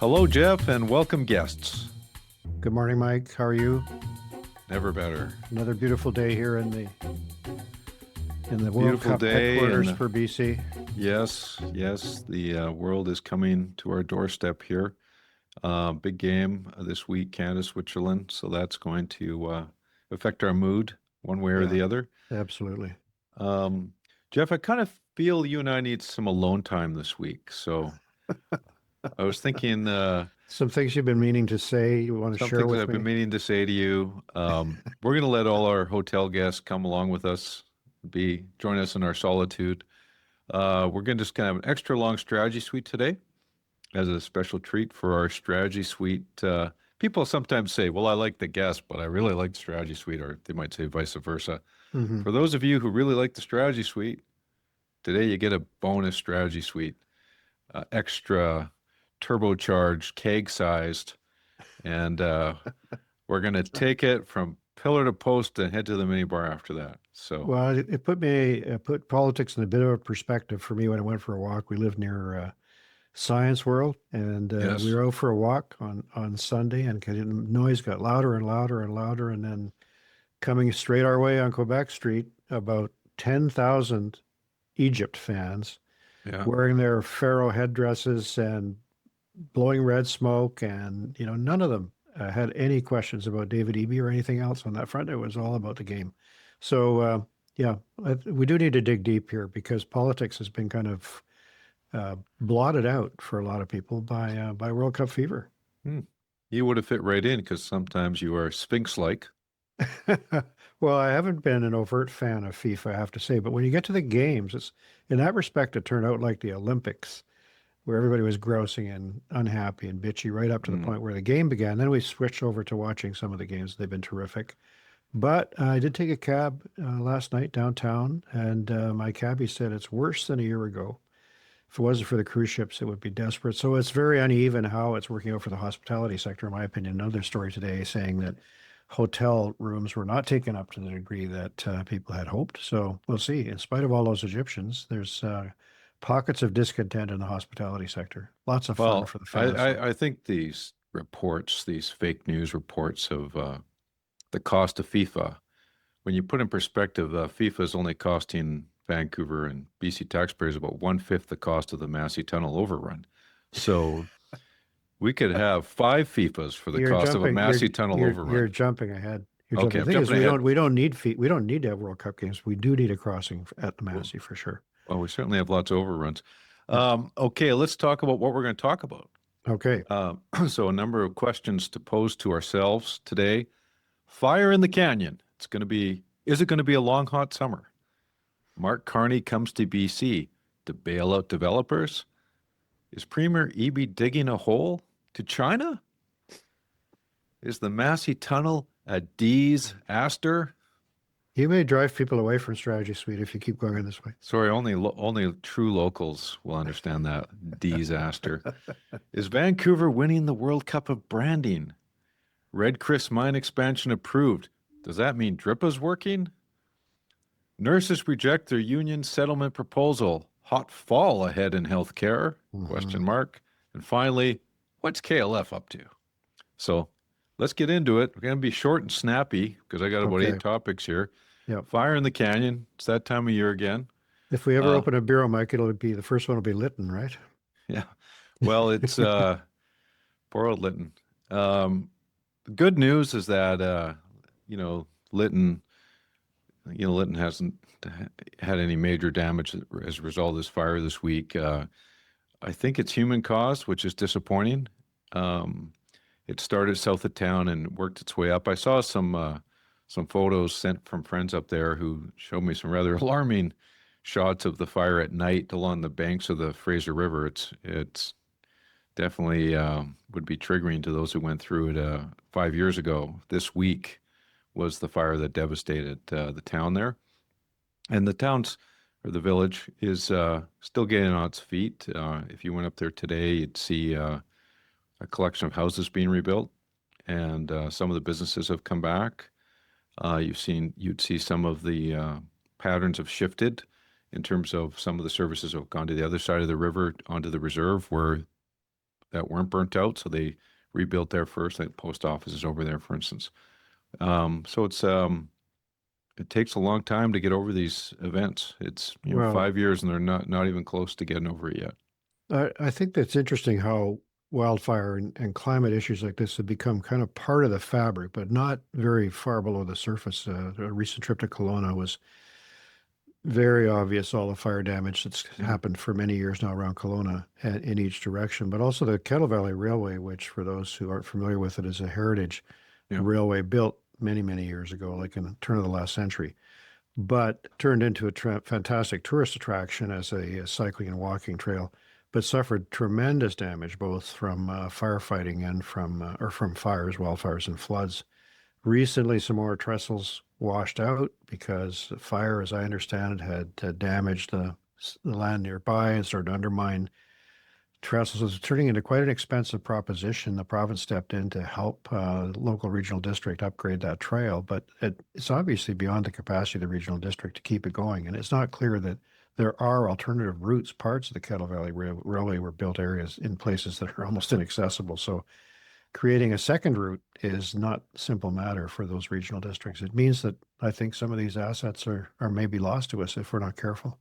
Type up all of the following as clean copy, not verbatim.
Hello, Geoff, and welcome guests. Good morning, Mike. How are you? Never better. Another beautiful day here in the World Beautiful Cup day, headquarters and for BC. yes, the world is coming to our doorstep here. Big game this week, Canada, Switzerland, so that's going to affect our mood one way or Yeah, the other. absolutely. Um, Geoff, I kind of feel you and I need some alone time this week, so I was thinking Some things you've been meaning to say you want to some share things that with I've been me? meaning to say to you. We're going to let all our hotel guests come along with us, join us in our solitude. We're going to just kind of have an extra long strategy suite today as a special treat for our strategy suite. People sometimes say, well, I like the guest, but I really like the strategy suite, or they might say vice versa. Hmm. For those of you who really like the strategy suite, today you get a bonus strategy suite, extra turbocharged, keg sized, and we're going to take it from pillar to post and head to the minibar after that. So, Well, it put politics in a bit of a perspective for me when I went for a walk. We live near Science World, and we yes. were out for a walk on Sunday, and the noise got louder and louder and louder, and then coming straight our way on Quebec Street, about 10,000 Egypt fans Yeah. wearing their pharaoh headdresses and blowing red smoke, and none of them had any questions about David Eby or anything else on that front. It was all about the game. So yeah, we do need to dig deep here because politics has been kind of blotted out for a lot of people by World Cup fever. Hmm. You would have fit right in because sometimes you are Sphinx-like. Well, I haven't been an overt fan of FIFA, I have to say, but when you get to the games, it's in that respect it turned out like the Olympics, where everybody was grousing and unhappy and bitchy right up to the Mm. point where the game began. Then we switched over to watching some of the games. They've been terrific. But I did take a cab last night downtown, and my cabbie said it's worse than a year ago. If it wasn't for the cruise ships, it would be desperate. So it's very uneven how it's working out for the hospitality sector, in my opinion. Another story today saying that hotel rooms were not taken up to the degree that people had hoped. So we'll see. In spite of all those Egyptians, there's pockets of discontent in the hospitality sector. Lots of fun Well, for the I, fans, though. I think these reports, these fake news reports of the cost of FIFA, when you put in perspective, FIFA is only costing Vancouver and BC taxpayers about one-fifth the cost of the Massey Tunnel overrun. So we could have five FIFAs for the You're cost of a jumping. Massey Tunnel You're overrun. jumping ahead. You're Okay, jumping. The I'm thing is, jumping ahead. we don't need to have World Cup games. We do need a crossing at the Well, Massey for sure. well, we certainly have lots of overruns. Yeah. Okay, let's talk about what we're going to talk about. Okay. So a number of questions to pose to ourselves today. Fire in the canyon. Is it going to be a long, hot summer? Mark Carney comes to BC to bail out developers. Is Premier Eby digging a hole to China? Is the Massey Tunnel a Deas aster? You may drive people away from Strategy Suite if you keep going in this way. Sorry, only true locals will understand that Deas aster. Is Vancouver winning the World Cup of branding? Red Chris mine expansion approved. Does that mean DRIPA's working? Nurses reject their union settlement proposal. Hot fall ahead in healthcare? Hmm. Question mark. And finally, what's KLF up to? So let's get into it. We're going to be short and snappy because I got about Okay. eight topics here. Yep. Fire in the canyon. It's that time of year again. If we ever Uh, open a bureau, Mike, it'll be the first one will be Lytton, right? yeah. Well, it's poor old Lytton. The good news is that you know Lytton Lytton hasn't had any major damage as a result of this fire this week. I think it's human caused, which is disappointing. Um, it started south of town and worked its way up. I saw some photos sent from friends up there who showed me some rather alarming shots of the fire at night along the banks of the Fraser River. It's definitely would be triggering to those who went through it 5 years ago. This week was the fire that devastated the town there. And the town's or the village is still getting on its feet. If you went up there today, you'd see a collection of houses being rebuilt, and some of the businesses have come back. You'd see some of the patterns have shifted in terms of some of the services have gone to the other side of the river onto the reserve, where that weren't burnt out, so they rebuilt there first. Like post office is over there, for instance. So it takes a long time to get over these events. It's Well, 5 years and they're not even close to getting over it yet. I think that's interesting how wildfire and climate issues like this have become kind of part of the fabric, but not very far below the surface. A recent trip to Kelowna was very obvious, all the fire damage that's Mm. happened for many years now around Kelowna in each direction, but also the Kettle Valley Railway, which for those who aren't familiar with it is a heritage Yeah. railway built many, many years ago, like in the turn of the last century, but turned into a fantastic tourist attraction as a cycling and walking trail, but suffered tremendous damage both from firefighting and from fires, wildfires, and floods. Recently, some more trestles washed out because the fire, as I understand it, had damaged the land nearby and started to undermine trestles. It was turning into quite an expensive proposition. The province stepped in to help the local regional district upgrade that trail, but it's obviously beyond the capacity of the regional district to keep it going. And it's not clear that there are alternative routes. Parts of the Kettle Valley Railway were built areas in places that are almost inaccessible. So creating a second route is not a simple matter for those regional districts. It means that I think some of these assets are maybe lost to us if we're not careful.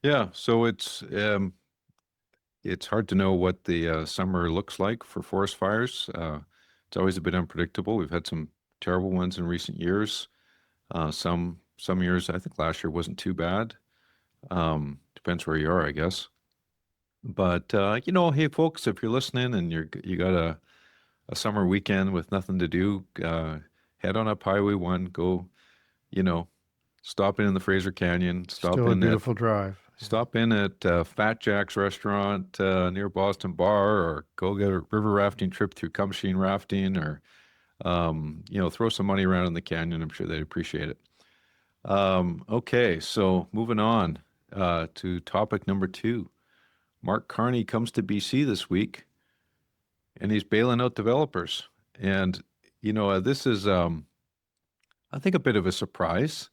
Yeah. So it's hard to know what the summer looks like for forest fires. It's always a bit unpredictable. We've had some terrible ones in recent years. Some years, I think last year wasn't too bad. Depends where you are, I guess. But hey folks, if you're listening and you got a summer weekend with nothing to do, head on up Highway 1, go, you know, stop in the Fraser Canyon, Still a beautiful drive. stop in at Fat Jack's restaurant near Boston Bar, or go get a river rafting trip through Kumsheen Rafting, or throw some money around in the canyon. I'm sure they'd appreciate it. Okay, so moving on to topic number 2. Mark Carney comes to BC this week, and he's bailing out developers. And this is, I think, a bit of a surprise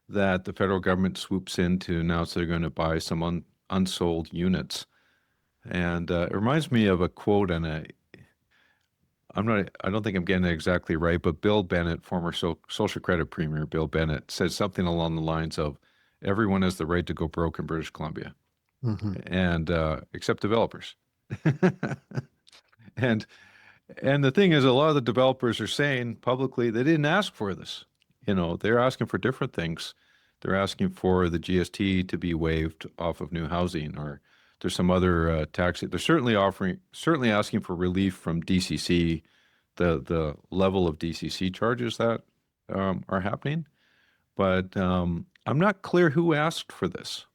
that the federal government swoops in to announce they're going to buy some unsold units. And it reminds me of a quote, and I don't think I'm getting it exactly right, but Bill Bennett, former Social Credit Premier Bill Bennett, said something along the lines of, everyone has the right to go broke in British Columbia, Hmm. and except developers. And And the thing is, a lot of the developers are saying publicly they didn't ask for this. They're asking for different things. They're asking for the GST to be waived off of new housing, or there's some other tax. They're certainly asking for relief from DCC, the level of DCC charges that are happening. But I'm not clear who asked for this.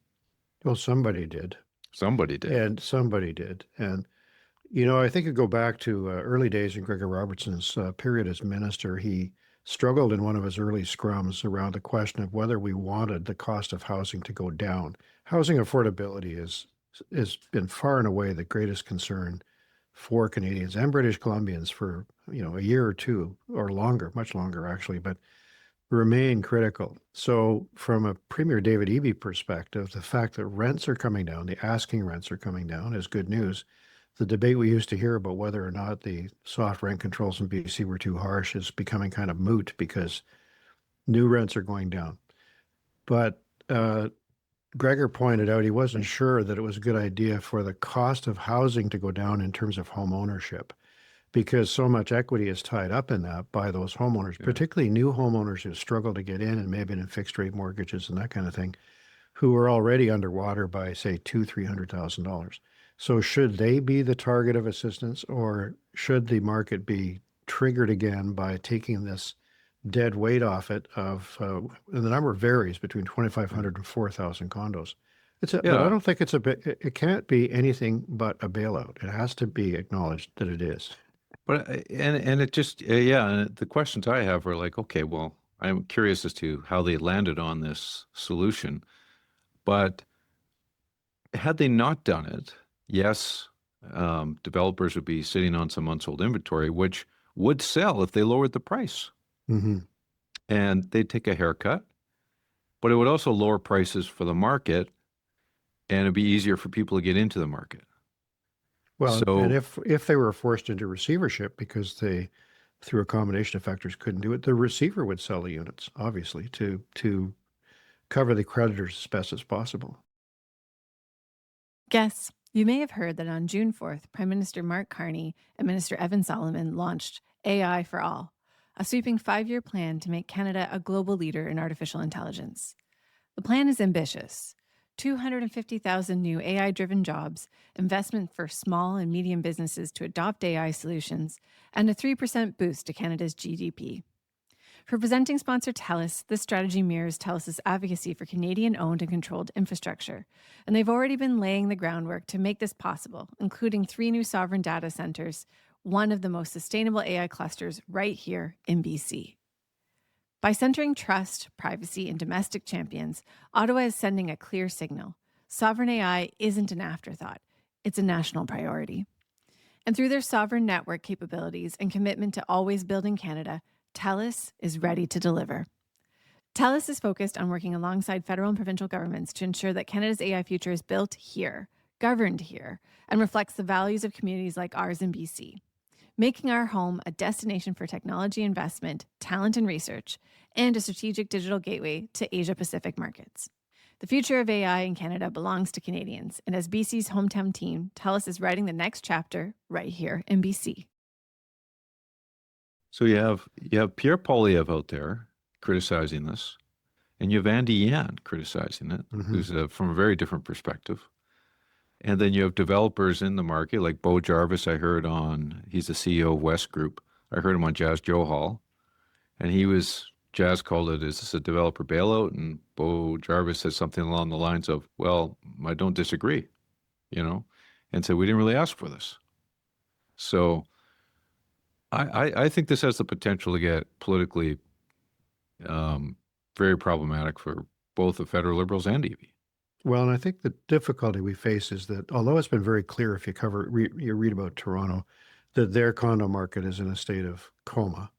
Well, somebody did, Somebody did. and somebody did, and I think you go back to early days in Gregor Robertson's period as minister. He struggled in one of his early scrums around the question of whether we wanted the cost of housing to go down. Housing affordability has been far and away the greatest concern for Canadians and British Columbians for a year or two or longer, much longer actually, but remain critical. So, from a Premier David Eby perspective, the fact that rents are coming down, the asking rents are coming down, is good news. The debate we used to hear about whether or not the soft rent controls in BC were too harsh is becoming kind of moot because new rents are going down. But Gregor pointed out he wasn't sure that it was a good idea for the cost of housing to go down in terms of home ownership because so much equity is tied up in that by those homeowners, Yeah. particularly new homeowners who struggle to get in and maybe in fixed rate mortgages and that kind of thing, who are already underwater by say $200,000-300,000. So should they be the target of assistance, or should the market be triggered again by taking this dead weight off it and the number varies between 2,500 and 4,000 condos. But I Yeah. don't think it's a bit, it can't be anything but a bailout. It has to be acknowledged that it is. But and it just yeah, and the questions I have are like, okay, well, I'm curious as to how they landed on this solution. But had they not done it, yes, developers would be sitting on some unsold inventory, which would sell if they lowered the price, Hmm. and they'd take a haircut. But it would also lower prices for the market, and it'd be easier for people to get into the market. Well, and So if they were forced into receivership because they, through a combination of factors, couldn't do it, the receiver would sell the units, obviously, to cover the creditors as best as possible. Guests, you may have heard that on June 4th, Prime Minister Mark Carney and Minister Evan Solomon launched AI for All, a sweeping 5-year plan to make Canada a global leader in artificial intelligence. The plan is ambitious: 250,000 new AI driven jobs, investment for small and medium businesses to adopt AI solutions, and a 3% boost to Canada's GDP. For presenting sponsor TELUS, this strategy mirrors TELUS's advocacy for Canadian-owned and controlled infrastructure, and they've already been laying the groundwork to make this possible, including 3 new sovereign data centers, one of the most sustainable AI clusters right here in BC. By centering trust, privacy, and domestic champions, Ottawa is sending a clear signal. Sovereign AI isn't an afterthought, it's a national priority. And through their sovereign network capabilities and commitment to always building Canada, TELUS is ready to deliver. TELUS is focused on working alongside federal and provincial governments to ensure that Canada's AI future is built here, governed here, and reflects the values of communities like ours in BC, making our home a destination for technology investment, talent and research, and a strategic digital gateway to Asia-Pacific markets. The future of AI in Canada belongs to Canadians, and as BC's hometown team, TELUS is writing the next chapter right here in BC. so you have Pierre Poilievre out there criticizing this, and you have Andy Yan criticizing it, who's from a very different perspective. And then you have developers in the market like Bo Jarvis. He's the CEO of West Group. I heard him on Jazz Joe Hall, and Jazz called it, is this a developer bailout? And Bo Jarvis said something along the lines of, well, I don't disagree, and said, we didn't really ask for this. So I think this has the potential to get politically very problematic for both the federal Liberals and EV. Well, and I think the difficulty we face is that although it's been very clear if you read about Toronto, that their condo market is in a state of coma,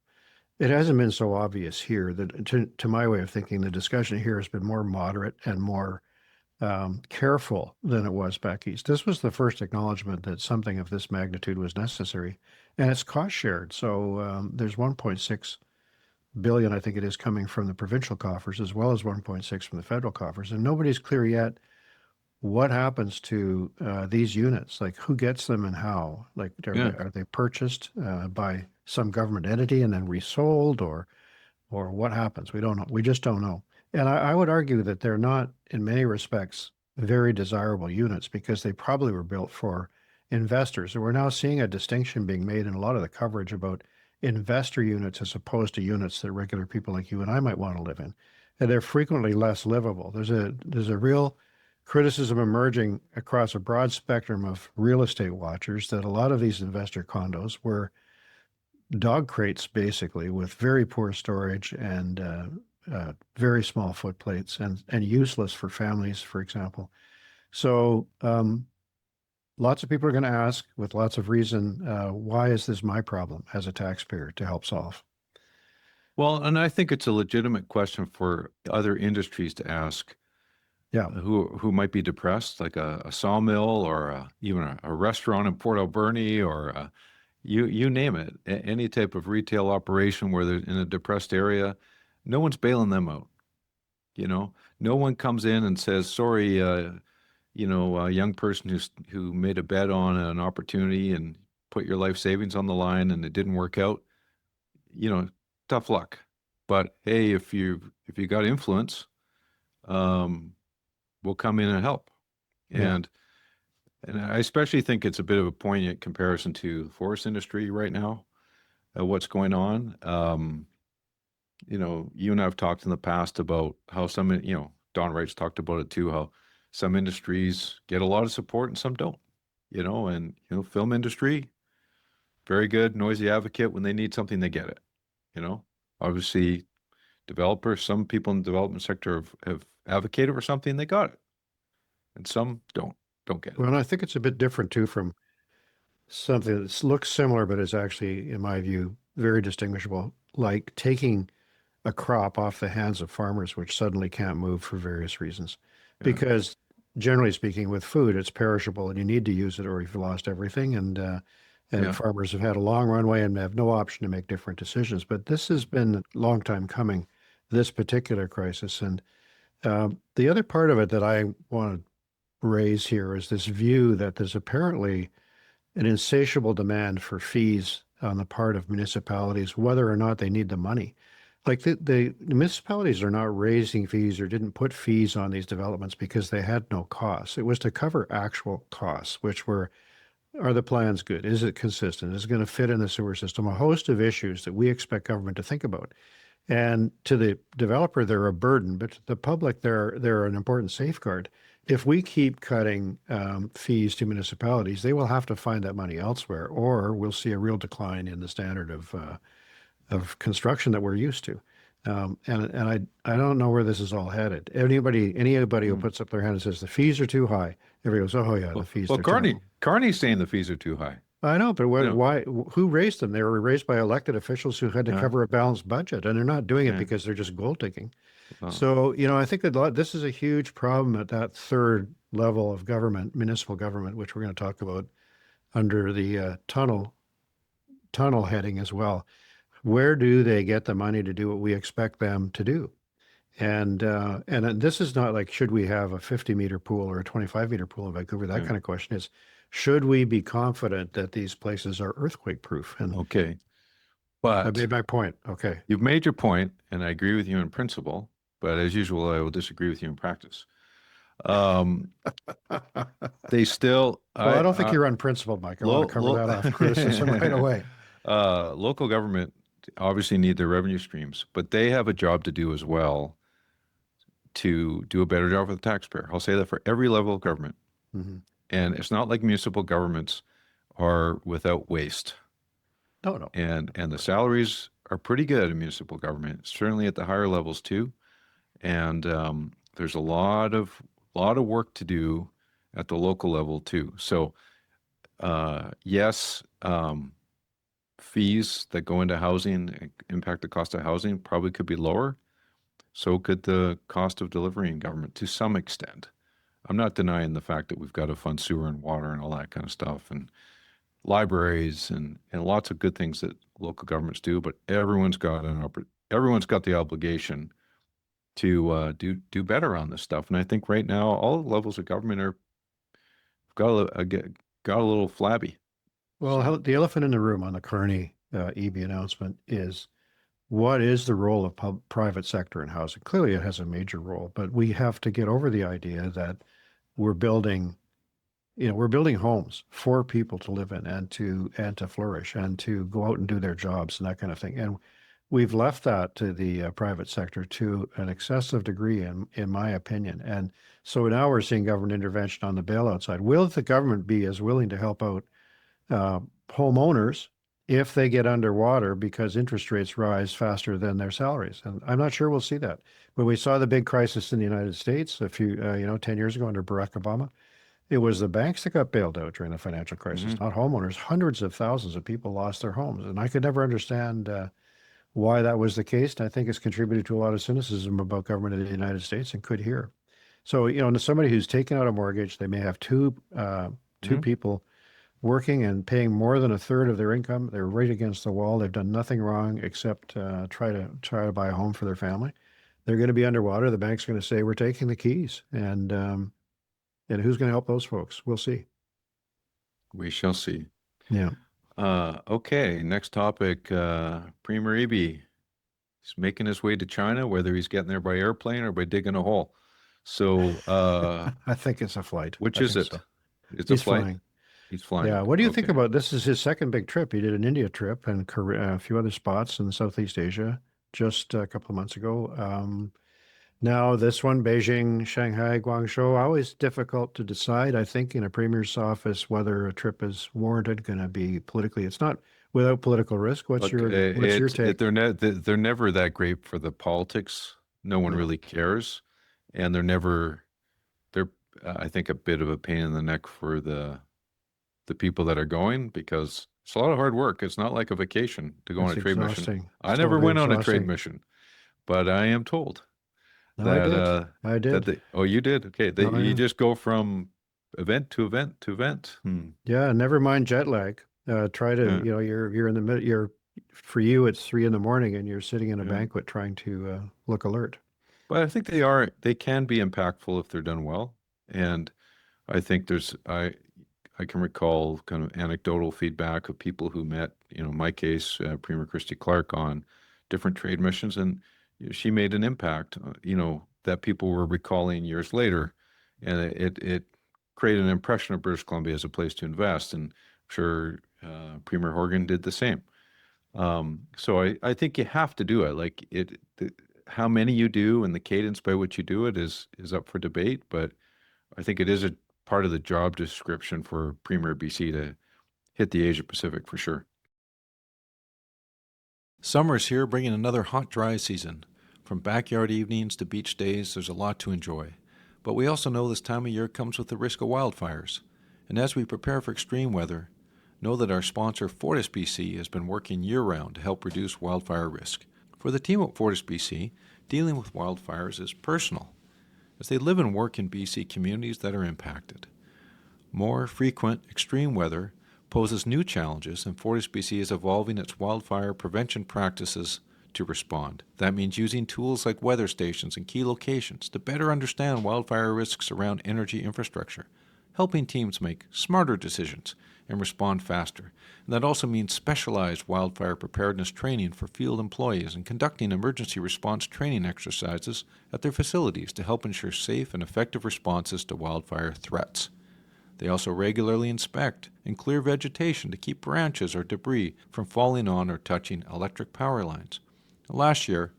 it hasn't been so obvious here that, to my way of thinking, the discussion here has been more moderate and more careful than it was back east. This was the first acknowledgement that something of this magnitude was necessary, and it's cost shared. So there's 1.6 billion, I think it is, coming from the provincial coffers, as well as 1.6 from the federal coffers, and nobody's clear yet what happens to these units. Like, who gets them and how? Like, are they purchased by some government entity and then resold, or what happens? We don't know. We just don't know. And I would argue that they're not, in many respects, very desirable units because they probably were built for investors. And we're now seeing a distinction being made in a lot of the coverage about investor units as opposed to units that regular people like you and I might want to live in. And they're frequently less livable. There's a real criticism emerging across a broad spectrum of real estate watchers that a lot of these investor condos were dog crates, basically, with very poor storage and very small footplates and useless for families, for example. So lots of people are going to ask, with lots of reason, why is this my problem as a taxpayer to help solve? Well, and I think it's a legitimate question for other industries to ask. Yeah. Who might be depressed, like a sawmill or even a restaurant in Port Alberni, or you name it, any type of retail operation where they're in a depressed area. No one's bailing them out. No one comes in and says, sorry, a young person who made a bet on an opportunity and put your life savings on the line and it didn't work out. Tough luck. But hey, if you got influence, we'll come in and help. Yeah. And I especially think it's a bit of a poignant comparison to the forest industry right now, what's going on. You and I have talked in the past about how some, Don Wright's talked about it too, how some industries get a lot of support and some don't, and, film industry, very good, noisy advocate. When they need something, they get it, obviously developers, some people in the development sector have advocated for something, they got it. And some don't get it. Well, and I think it's a bit different too from something that looks similar, but is actually, in my view, very distinguishable, like taking a crop off the hands of farmers, which suddenly can't move for various reasons. Yeah. Because generally speaking, with food, it's perishable and you need to use it or you've lost everything. And Yeah. farmers have had a long runway and have no option to make different decisions. But this has been a long time coming, this particular crisis. And the other part of it that I want to raise here is this view that there's apparently an insatiable demand for fees on the part of municipalities, whether or not they need the money. Like the municipalities are not raising fees or didn't put fees on these developments because they had no costs. It was to cover actual costs, which were, are the plans good? Is it consistent? Is it going to fit in the sewer system? A host of issues that we expect government to think about. And to the developer, they're a burden, but to the public, they're an important safeguard. If we keep cutting fees to municipalities, they will have to find that money elsewhere, or we'll see a real decline in the standard of construction that we're used to. And I don't know where this is all headed. Anybody who puts up their hand and says the fees are too high, everybody goes, "Oh yeah, the fees Well, are terrible." Carney's saying the fees are too high. I know, but You know. why? Who raised them? They were raised by elected officials who had to Yeah. cover a balanced budget, and they're not doing it Yeah. because they're just gold digging. Well, So, I think that this is a huge problem at that third level of government, municipal government, which we're going to talk about under the tunnel heading as well. Where do they get the money to do what we expect them to do? And this is not like, should we have a 50-meter pool or a 25-meter pool in Vancouver? That Yeah. kind of question is, should we be confident that these places are earthquake proof? And okay. I But made my point. Okay. you've made your point, and I agree with you in principle. But as usual, I will disagree with you in practice. They still. Well, I don't think you're unprincipled, Mike. I want to cover that off criticism right away. Local government obviously need their revenue streams, but they have a job to do as well to do a better job for the taxpayer. I'll say that for every level of government. Mm-hmm. And it's not like municipal governments are without waste. No. And the salaries are pretty good in municipal government, certainly at the higher levels too. And there's a lot of work to do at the local level too. So yes, fees that go into housing impact the cost of housing probably could be lower. So could the cost of delivery in government to some extent. I'm not denying the fact that we've got to fund sewer and water and all that kind of stuff and libraries and lots of good things that local governments do, but everyone's got the obligation to do better on this stuff. And I think right now all levels of government got a little flabby. Well, the elephant in the room on the Carney EB announcement is, what is the role of private sector in housing? Clearly, it has a major role, but we have to get over the idea that we're building homes for people to live in and to flourish and to go out and do their jobs and that kind of thing. And we've left that to the private sector to an excessive degree, in my opinion. And so now we're seeing government intervention on the bailout side. Will the government be as willing to help out homeowners if they get underwater because interest rates rise faster than their salaries? And I'm not sure we'll see that. When we saw the big crisis in the United States a few, 10 years ago under Barack Obama, it was the banks that got bailed out during the financial crisis, not homeowners. Hundreds of thousands of people lost their homes. And I could never understand why that was the case. And I think it's contributed to a lot of cynicism about government in the United States and could here. So, somebody who's taken out a mortgage, they may have two people working and paying more than a third of their income. They're right against the wall. They've done nothing wrong except try to buy a home for their family. They're going to be underwater. The bank's going to say, "We're taking the keys," and who's going to help those folks? We'll see. We shall see. Yeah. Okay. Next topic. Premier Eby. He's making his way to China, whether he's getting there by airplane or by digging a hole. So, I think it's a flight. which I is think it? so. It's a He's flight. flying. He's flying. Yeah. What do you think Okay. about this? Is his second big trip. He did an India trip and Korea, a few other spots in Southeast Asia just a couple of months ago. Now this one, Beijing, Shanghai, Guangzhou, always difficult to decide, I think, in a premier's office whether a trip is warranted, going to be politically. It's not without political risk. What's Look, your take? they're never that great for the politics. No one really cares, and they're I think a bit of a pain in the neck for the people that are going, because it's a lot of hard work. It's not like a vacation to go on a trade mission. I never went on a trade mission, but I am told No, I that did. I that did. they, oh, you did? Okay. Oh, You yeah. just go from event to event to event. Yeah, never mind jet lag. Try to, Yeah. you know, you're in the mid, you're for you it's 3 in the morning and you're sitting in a Yeah. banquet trying to look alert. But I think they can be impactful if they're done well. And I think I can recall kind of anecdotal feedback of people who met, in my case, Premier Christy Clark on different trade missions, and she made an impact, that people were recalling years later, and it created an impression of British Columbia as a place to invest, and I'm sure Premier Horgan did the same. So I think you have to do it. Like how many you do and the cadence by which you do it is up for debate, but I think it is a part of the job description for Premier BC to hit the Asia Pacific for sure. Summer's here, bringing another hot, dry season. From backyard evenings to beach days, there's a lot to enjoy. But we also know this time of year comes with the risk of wildfires. And as we prepare for extreme weather, know that our sponsor Fortis BC has been working year-round to help reduce wildfire risk. For the team at Fortis BC, dealing with wildfires is personal, as they live and work in BC communities that are impacted. More frequent extreme weather poses new challenges, and Fortis BC is evolving its wildfire prevention practices to respond. That means using tools like weather stations in key locations to better understand wildfire risks around energy infrastructure, helping teams make smarter decisions and respond faster. And that also means specialized wildfire preparedness training for field employees and conducting emergency response training exercises at their facilities to help ensure safe and effective responses to wildfire threats. They also regularly inspect and clear vegetation to keep branches or debris from falling on or touching electric power lines. Last year,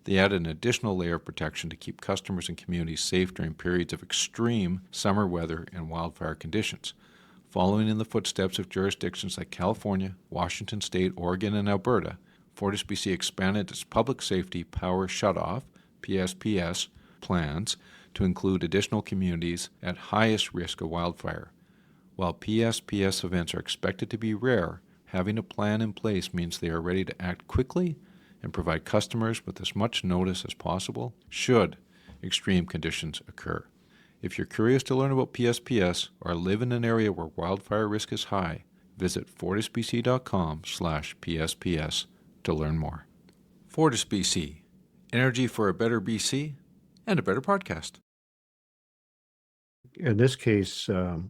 they added an additional layer of protection to keep customers and communities safe during periods of extreme summer weather and wildfire conditions. Following in the footsteps of jurisdictions like California, Washington State, Oregon, and Alberta, FortisBC expanded its public safety power shutoff (PSPS) plans to include additional communities at highest risk of wildfire. While PSPS events are expected to be rare, having a plan in place means they are ready to act quickly and provide customers with as much notice as possible should extreme conditions occur. If you're curious to learn about PSPS or live in an area where wildfire risk is high, visit fortisbc.com/PSPS to learn more. Fortis BC, energy for a better BC and a better podcast. In this case,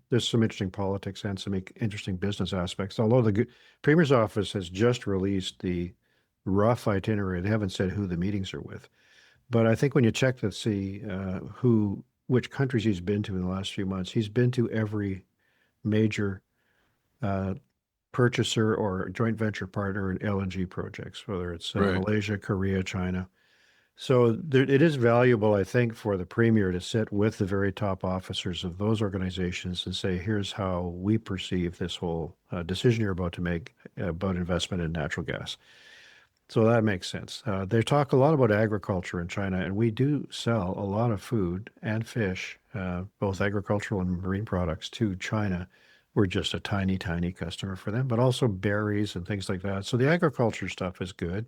there's some interesting politics and some interesting business aspects. Although the Premier's office has just released the rough itinerary, they haven't said who the meetings are with. But I think when you check to see which countries he's been to in the last few months, he's been to every major purchaser or joint venture partner in LNG projects, whether it's Right. Malaysia, Korea, China. So it is valuable, I think, for the Premier to sit with the very top officers of those organizations and say, here's how we perceive this whole decision you're about to make about investment in natural gas. So that makes sense. They talk a lot about agriculture in China, and we do sell a lot of food and fish, both agricultural and marine products, to China. We're just a tiny, tiny customer for them, but also berries and things like that. So the agriculture stuff is good.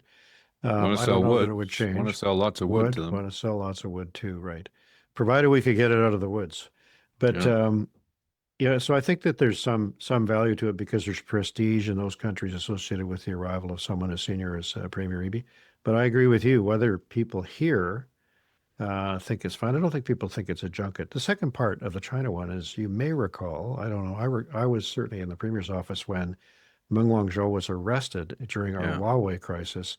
Want to I sell don't know that wood. it would Want to change. sell lots of wood to them. Want to sell lots of wood too, right? Provided we could get it out of the woods. But Yeah. yeah, so I think that there's some value to it because there's prestige in those countries associated with the arrival of someone as senior as Premier Eby. But I agree with you. Whether people here think it's fun, I don't think people think it's a junket. The second part of the China one is you may recall. I don't know. I was certainly in the Premier's office when Meng Wanzhou was arrested during our Yeah. Huawei crisis.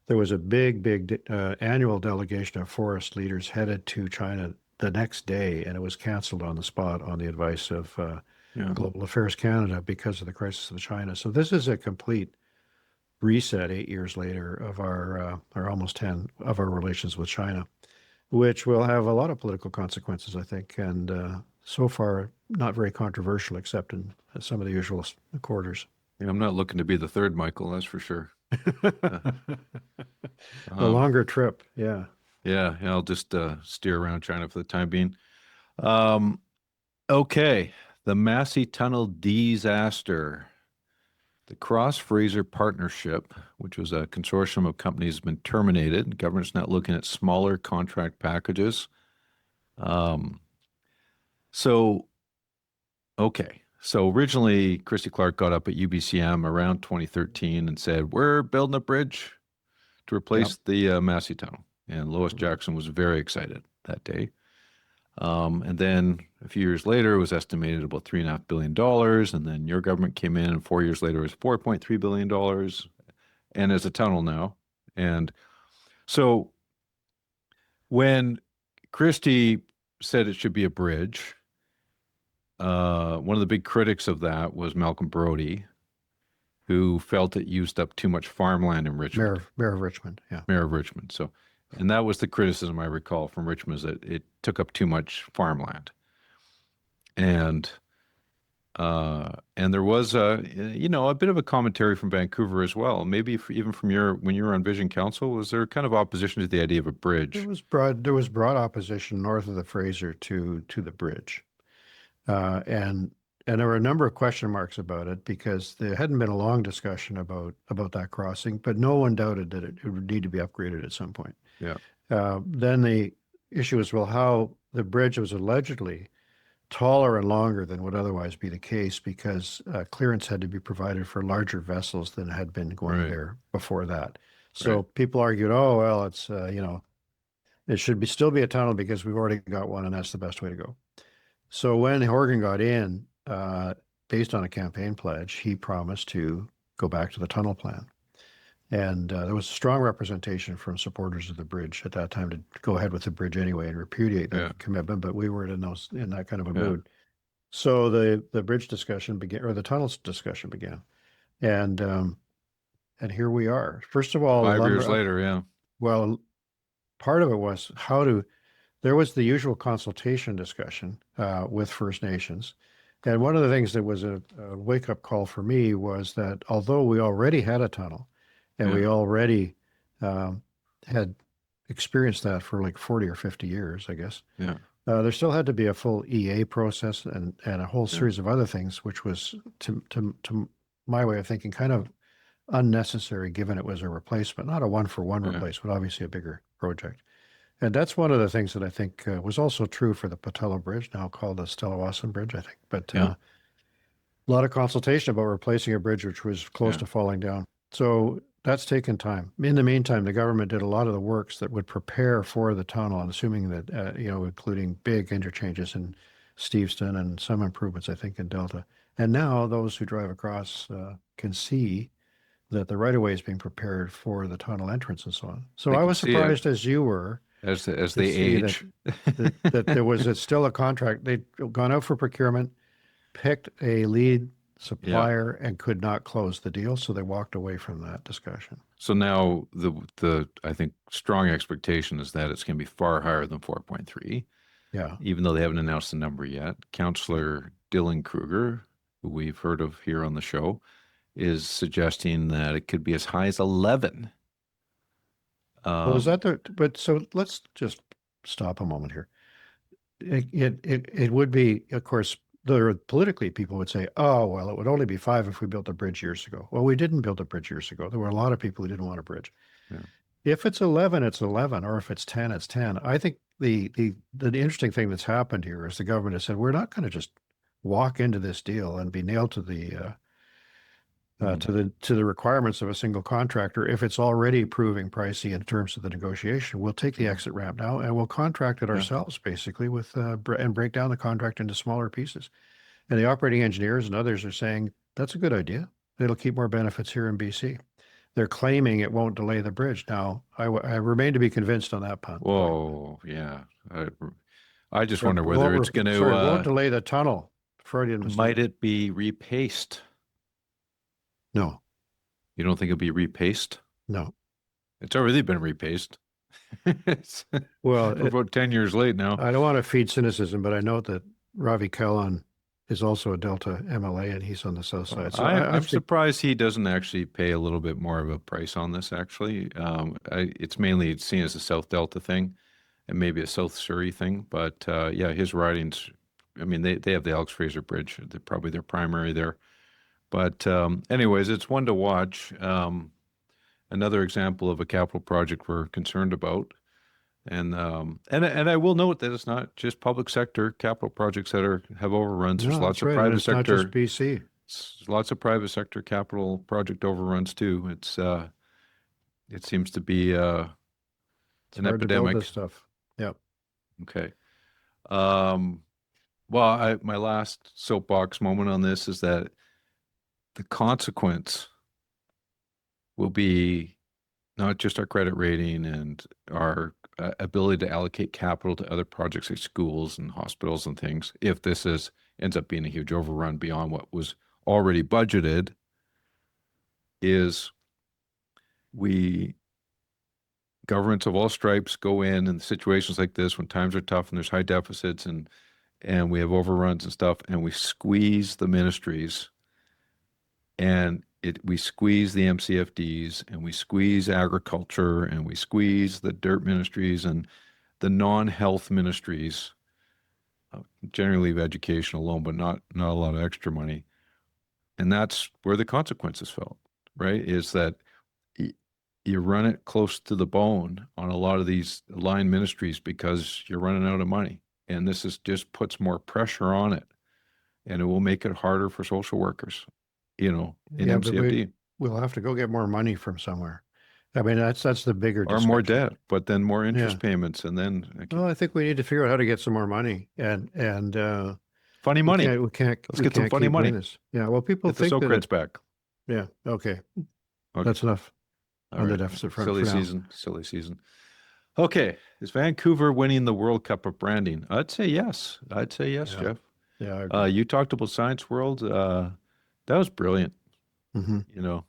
There was a big annual delegation of forest leaders headed to China the next day, and it was canceled on the spot on the advice of Yeah. Global Affairs Canada because of the crisis of China. So this is a complete reset 8 years later of our, or almost 10, of our relations with China, which will have a lot of political consequences, I think, and so far not very controversial except in some of the usual quarters. Yeah, I'm not looking to be the third Michael, that's for sure. The Um, longer trip, yeah. yeah, I'll just steer around China for the time being. Um, okay, the Massey Tunnel disaster. The Cross-Fraser Partnership, which was a consortium of companies, has been terminated. Government's not looking at smaller contract packages. Um, so, okay. So originally, Christy Clark got up at UBCM around 2013 and said, we're building a bridge to replace the Massey Tunnel. And Lois Jackson was very excited that day. And then a few years later, it was estimated about $3.5 billion. And then your government came in, and 4 years later, it was $4.3 billion. And it's a tunnel now. And so when Christie said it should be a bridge, one of the big critics of that was Malcolm Brody, who felt it used up too much farmland in Richmond. Mayor of Richmond, yeah. Mayor of Richmond. So, and that was the criticism I recall from Richmond, is that it took up too much farmland. And there was a bit of a commentary from Vancouver as well. Maybe even from when you were on Vision Council, was there kind of opposition to the idea of a bridge? There was broad opposition north of the Fraser to the bridge, and there were a number of question marks about it because there hadn't been a long discussion about that crossing, but no one doubted that it would need to be upgraded at some point. Yeah. Then the issue is, well, how the bridge was allegedly taller and longer than would otherwise be the case because clearance had to be provided for larger vessels than had been going there before that. So people argued, oh, well, it's, it should still be a tunnel because we've already got one and that's the best way to go. So when Horgan got in, based on a campaign pledge, he promised to go back to the tunnel plan. And there was strong representation from supporters of the bridge at that time to go ahead with the bridge anyway and repudiate the commitment, but we weren't in that kind of a mood. So the bridge discussion began, or the tunnels discussion began. And here we are. First of all, 5 years later, yeah. Well, part of it was there was the usual consultation discussion with First Nations. And one of the things that was a wake-up call for me was that although we already had a tunnel, and we already had experienced that for like 40 or 50 years, I guess. Yeah. There still had to be a full EA process and a whole series of other things, which was, to my way of thinking, kind of unnecessary given it was a replacement, not a one-for-one replacement, obviously a bigger project. And that's one of the things that I think was also true for the Patello Bridge, now called the Stellawasson Bridge, I think. But a lot of consultation about replacing a bridge which was close to falling down. So that's taken time. In the meantime, the government did a lot of the works that would prepare for the tunnel, and assuming that, including big interchanges in Steveston and some improvements, I think, in Delta. And now those who drive across can see that the right-of-way is being prepared for the tunnel entrance and so on. So I was surprised, as you were, as they age, that there was still a contract. They'd gone out for procurement, picked a lead supplier and could not close the deal, so they walked away from that discussion. So now the I think strong expectation is that it's going to be far higher than 4.3. Yeah. Even though they haven't announced the number yet. Councillor Dylan Kruger, who we've heard of here on the show, is suggesting that it could be as high as 11. Well, is that but so let's just stop a moment here. It would be, of course, politically, people would say, oh, well, it would only be 5 if we built a bridge years ago. Well, we didn't build a bridge years ago. There were a lot of people who didn't want a bridge. Yeah. If it's 11, it's 11, or if it's 10, it's 10. I think the interesting thing that's happened here is the government has said, we're not going to just walk into this deal and be nailed to the requirements of a single contractor. If it's already proving pricey in terms of the negotiation, we'll take the exit ramp now and we'll contract it ourselves, basically, with and break down the contract into smaller pieces. And the operating engineers and others are saying that's a good idea. It'll keep more benefits here in BC. They're claiming it won't delay the bridge. Now, I remain to be convinced on that point. Whoa, yeah. I just wonder whether it's going to... it won't delay the tunnel. Freudian mistake. Might it be repaced? No. You don't think it'll be repaced? No. It's already been repaced. Well, we're about 10 years late now. I don't want to feed cynicism, but I note that Ravi Kalan is also a Delta MLA, and he's on the south side. So I'm surprised he doesn't actually pay a little bit more of a price on this, actually. It's mainly seen as a South Delta thing and maybe a South Surrey thing. But his ridings, I mean, they have the Alex Fraser Bridge. They're probably their primary there. But anyways, it's one to watch. Another example of a capital project we're concerned about. And I will note that it's not just public sector capital projects that have overruns. There's No, lots that's of right. And private it's not just sector, BC. lots of private sector capital project overruns too. It seems to be It's an hard to build epidemic. this stuff. Yep. Okay. Well, my last soapbox moment on this is that the consequence will be not just our credit rating and our ability to allocate capital to other projects like schools and hospitals and things. If this ends up being a huge overrun beyond what was already budgeted, is we governments of all stripes go in situations like this when times are tough and there's high deficits and we have overruns and stuff, and we squeeze the ministries and we squeeze the MCFDs and we squeeze agriculture and we squeeze the dirt ministries and the non-health ministries, generally leave education alone, but not a lot of extra money. And that's where the consequences felt, right? Is that you run it close to the bone on a lot of these line ministries because you're running out of money. And this just puts more pressure on it. And it will make it harder for social workers, in Yeah, but MCFD. we'll have to go get more money from somewhere. I mean, that's the bigger Or more discussion. debt, but then more interest Yeah. payments, and then Well, I think we need to figure out how to get some more money, and funny money. we can't Let's get some keep funny doing money. this. Yeah, well, people Get the think that Socrates back. yeah, okay, Okay. that's enough All on the right. deficit front Silly for now. season. Silly season. Okay. Is Vancouver winning the World Cup of branding? I'd say yes. Yeah. Jeff. Yeah, I agree. You talked about Science World. That was brilliant. Mhm.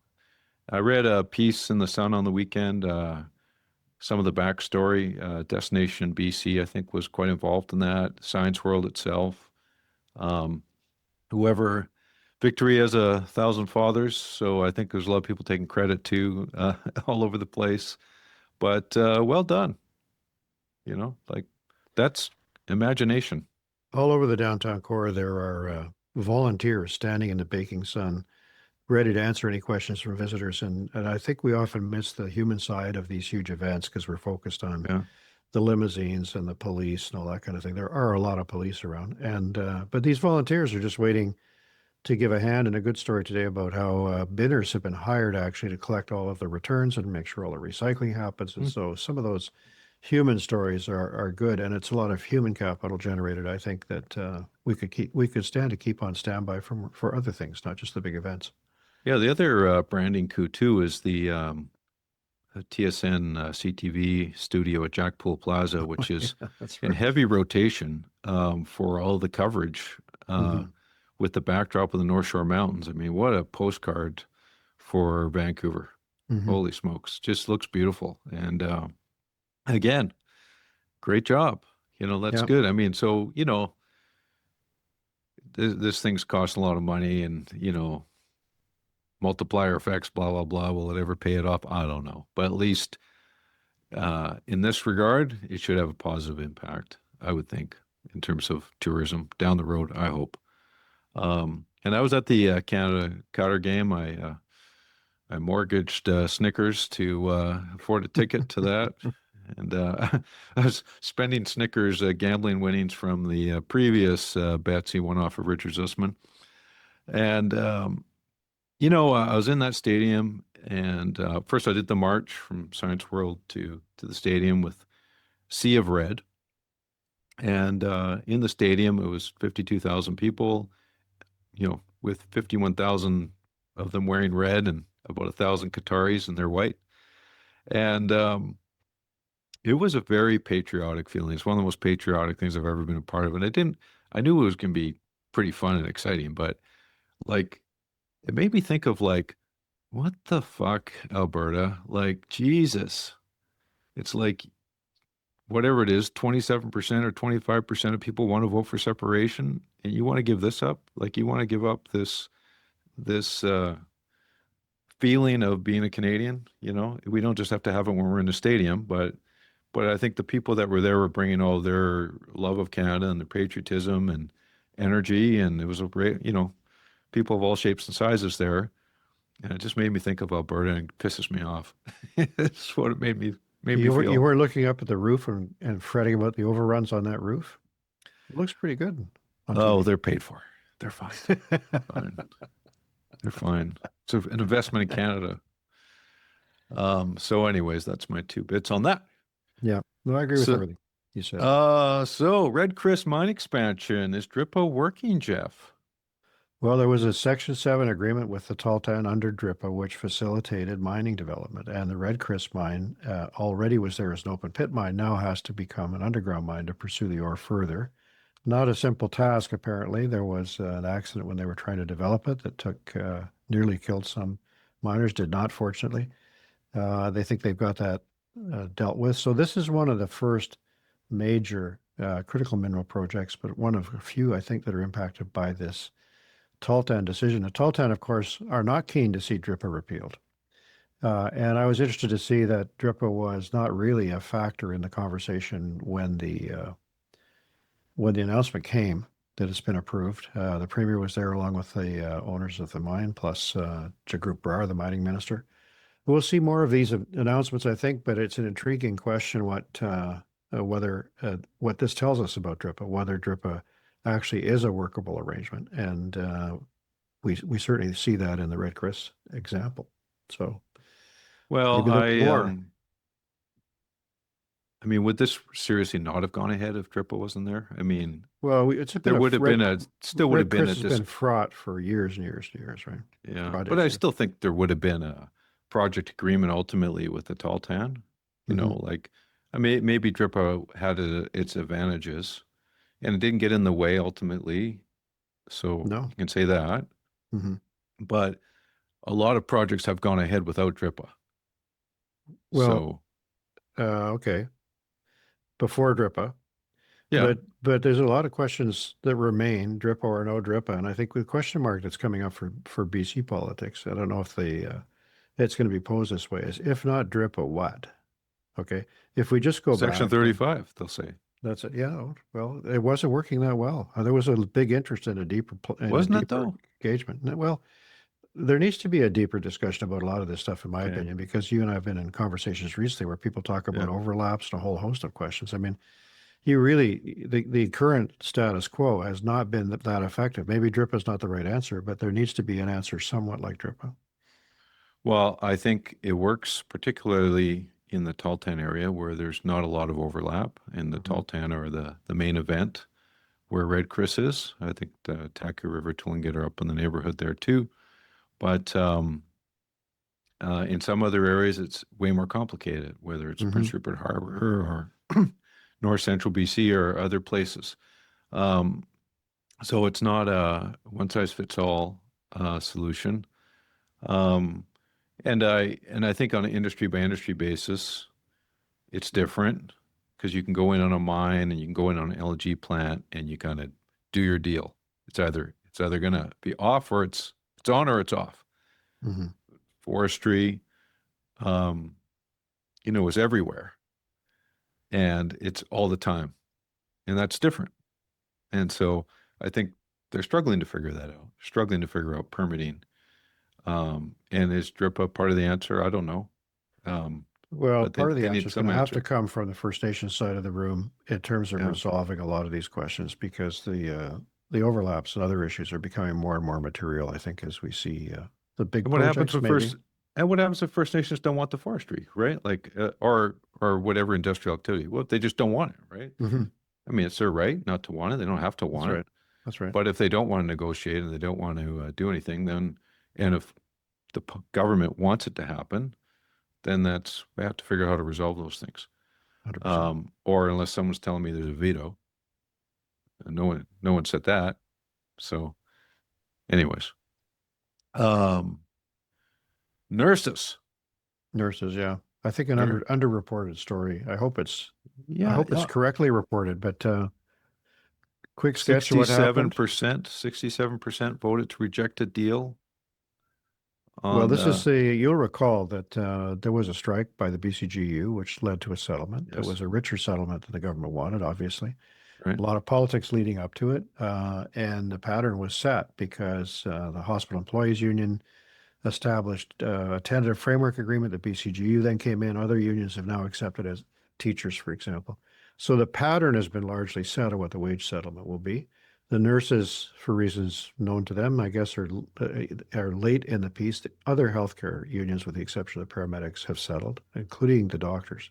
I read a piece in the Sun on the weekend. Some of the backstory. Destination BC, I think, was quite involved in that. Science World itself. Whoever Victory has 1,000 fathers, so I think there's a lot of people taking credit too, all over the place. But well done. Like that's imagination. All over the downtown core, there are volunteers standing in the baking sun, ready to answer any questions from visitors. And I think we often miss the human side of these huge events because we're focused on Yeah. the limousines and the police and all that kind of thing. There are a lot of police around, and but these volunteers are just waiting to give a hand. And a good story today about how bidders have been hired actually to collect all of the returns and make sure all the recycling happens. And so some of those human stories are good, and it's a lot of human capital generated. I think that we could stand to keep on standby for other things, not just the big events. Yeah, the other branding coup too is the TSN CTV studio at Jackpool Plaza, which is That's in right. heavy rotation for all the coverage with the backdrop of the North Shore Mountains. I mean, what a postcard for Vancouver. Holy smokes. Just looks beautiful. And again, great job. That's Yeah. good. I mean, so, this thing's costing a lot of money and, multiplier effects, blah, blah, blah. Will it ever pay it off? I don't know. But at least in this regard, it should have a positive impact, I would think, in terms of tourism down the road, I hope. And I was at the Canada Cutter game. I mortgaged Snickers to afford a ticket to that. And I was spending Snickers gambling winnings from the previous bets he won off of Richard Zussman. And, I was in that stadium. And first I did the march from Science World to the stadium with Sea of Red. And in the stadium, it was 52,000 people, with 51,000 of them wearing red and about 1,000 Qataris and they're white. And it was a very patriotic feeling. It's one of the most patriotic things I've ever been a part of. And I knew it was going to be pretty fun and exciting, but like, it made me think of like, what the fuck, Alberta? Like, Jesus. It's like, whatever it is, 27% or 25% of people want to vote for separation, and you want to give this up? Like, you want to give up this feeling of being a Canadian? We don't just have to have it when we're in the stadium, but I think the people that were there were bringing all their love of Canada and their patriotism and energy, and it was a great, people of all shapes and sizes there. And it just made me think of Alberta and it pisses me off. It's what it made me You feel. were looking up at the roof and fretting about the overruns on that roof. It looks pretty good on Oh, TV. they're paid for. They're fine. Fine. They're fine. It's an investment in Canada. So anyways, that's my 2 bits on that. Yeah, no, I agree with So, everything you said. so Red Chris mine expansion, is DRIPA working, Geoff? Well, there was a Section 7 agreement with the Tahltan under DRIPA, which facilitated mining development. And the Red Chris mine already was there as an open pit mine, now has to become an underground mine to pursue the ore further. Not a simple task, apparently. There was an accident when they were trying to develop it that took nearly killed some miners, did not, fortunately. They think they've got that dealt with. So this is one of the first major critical mineral projects, but one of a few, I think, that are impacted by this Tahltan decision. The Tahltan, of course, are not keen to see DRIPA repealed. And I was interested to see that DRIPA was not really a factor in the conversation when the announcement came that it's been approved. The Premier was there along with the owners of the mine, plus Jagrup Brar, the mining minister. We'll see more of these announcements, I think, but it's an intriguing question what this tells us about DRIPA, whether DRIPA actually is a workable arrangement. And we certainly see that in the Red Chris example. So Well, maybe there'll be more. I mean, would this seriously not have gone ahead if DRIPA wasn't there? I mean, Well, it's been there would have been still would have Red been Chris has been fraught for years and years and years, right? yeah, Projects, but I yeah. still think there would have been a project agreement ultimately with the Tahltan. You know, like, I mean, maybe DRIPA had its advantages, and it didn't get in the way ultimately. So No. you can say that. Mm-hmm. But a lot of projects have gone ahead without DRIPA. Well, So okay. Before DRIPA. yeah, But there's a lot of questions that remain, DRIPA or no DRIPA, and I think the question mark that's coming up for BC politics, I don't know if it's going to be posed this way, is if not DRIPA, what? Okay, if we just go Section back, 35, they'll say. that's it. Yeah, well, it wasn't working that well. There was a big interest in a deeper Wasn't it though? engagement. Well, there needs to be a deeper discussion about a lot of this stuff, in my Okay. opinion, because you and I have been in conversations recently where people talk about Yeah. overlaps and a whole host of questions. I mean, the current status quo has not been that effective. Maybe DRIPA is not the right answer, but there needs to be an answer somewhat like DRIPA. Well, I think it works particularly in the Tahltan area where there's not a lot of overlap, and the Tahltan are the main event where Red Chris is. I think the Taki River, Tlingit are up in the neighborhood there too. But in some other areas, it's way more complicated, whether it's Prince Rupert Harbor or North Central BC or other places. So it's not a one-size-fits-all solution. And I think on an industry by industry basis, it's different because you can go in on a mine and you can go in on an LNG plant and you kind of do your deal. It's either gonna be off or it's on or it's off. Forestry, is everywhere, and it's all the time, and that's different. And so I think they're struggling to figure that out. Struggling to figure out permitting. And is DRIPA part of the answer? I don't know. Well, But part of the they answer need is some going to have to answer. come from the First Nation side of the room in terms of Yeah. resolving a lot of these questions, because the overlaps and other issues are becoming more and more material, I think, as we see the big And what happens projects when what happens if First Nations don't want the forestry, right? Like, or whatever industrial activity? Well, they just don't want it, right? I mean, it's their right not to want it. They don't have to That's want right. it. That's right. But if they don't want to negotiate and they don't want to do anything, then, and if the government wants it to happen, then we have to figure out how to resolve those things. 100%. Or unless someone's telling me there's a veto, no one said that. So, anyways, nurses. Nurses, yeah. I think an underreported story. I hope it's correctly reported, but quick sketch of what happened. 67% voted to reject a deal. Well, you'll recall that there was a strike by the BCGU, which led to a settlement. Yes. It was a richer settlement than the government wanted, obviously. Right. A lot of politics leading up to it, and the pattern was set because the Hospital Employees Union established a tentative framework agreement. The BCGU then came in. Other unions have now accepted as teachers, for example. So the pattern has been largely set of what the wage settlement will be. The nurses, for reasons known to them, I guess, are late in the piece. The other healthcare unions, with the exception of the paramedics, have settled, including the doctors.